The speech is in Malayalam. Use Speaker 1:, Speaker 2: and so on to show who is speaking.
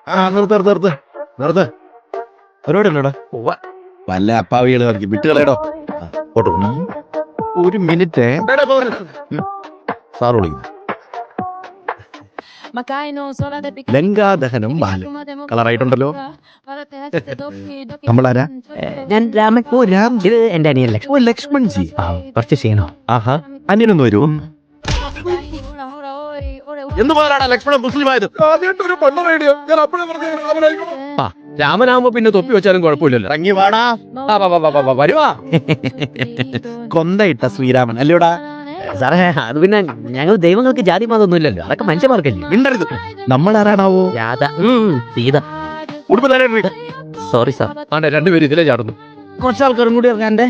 Speaker 1: നിർത്ത് പരിപാടിയല്ലോടാ. വല്ല അപ്പാവികള് ഇറക്കി വിട്ടുകളേടോ. ഒരു മിനിറ്റ് സാറ് വിളിക്കുന്നു. ലങ്കാദഹനം ബാലൻ കളറായിട്ടുണ്ടല്ലോ. നമ്മളാരാ?
Speaker 2: ഞാൻ രാമൻ.
Speaker 1: ഓ രാം.
Speaker 2: ഇത് എന്റെ അനിയൻ ലക്ഷ്മൺ.
Speaker 1: ഓ ലക്ഷ്മൺ ജി.
Speaker 2: കുറച്ച് ചെയ്യണോ?
Speaker 1: ആഹാ, അന്യനൊന്ന് വരൂ. എന്ത് പോലാടാ ലക്ഷ്മണൻ മുസ്ലിം ആയത്?
Speaker 3: രാമനാകുമ്പോ പിന്നെ തൊപ്പി വെച്ചാലും കുഴപ്പമില്ലല്ലോ.
Speaker 1: ഇറങ്ങി വാടാ.
Speaker 3: വരുവാ.
Speaker 1: കൊന്തയിട്ട ശ്രീരാമൻ അല്ലയോടാ?
Speaker 2: സാറേ, അത് പിന്നെ ഞങ്ങൾ ദൈവങ്ങൾക്ക് ജാതി മതമൊന്നും ഇല്ലല്ലോ, അതൊക്കെ മനുഷ്യന്മാർക്കല്ലേ.
Speaker 1: മിണ്ടരുത്. നമ്മളാരാണാവോ?
Speaker 2: രാധ, സീത.
Speaker 1: ഉടുപ്പ്
Speaker 2: സോറി സാർ.
Speaker 3: ആണ്ടെ രണ്ടുപേരും ഇതിലേ ചാടുന്നു.
Speaker 2: കുറച്ച് ആൾക്കാരും കൂടി ഇറങ്ങാൻ്റെ.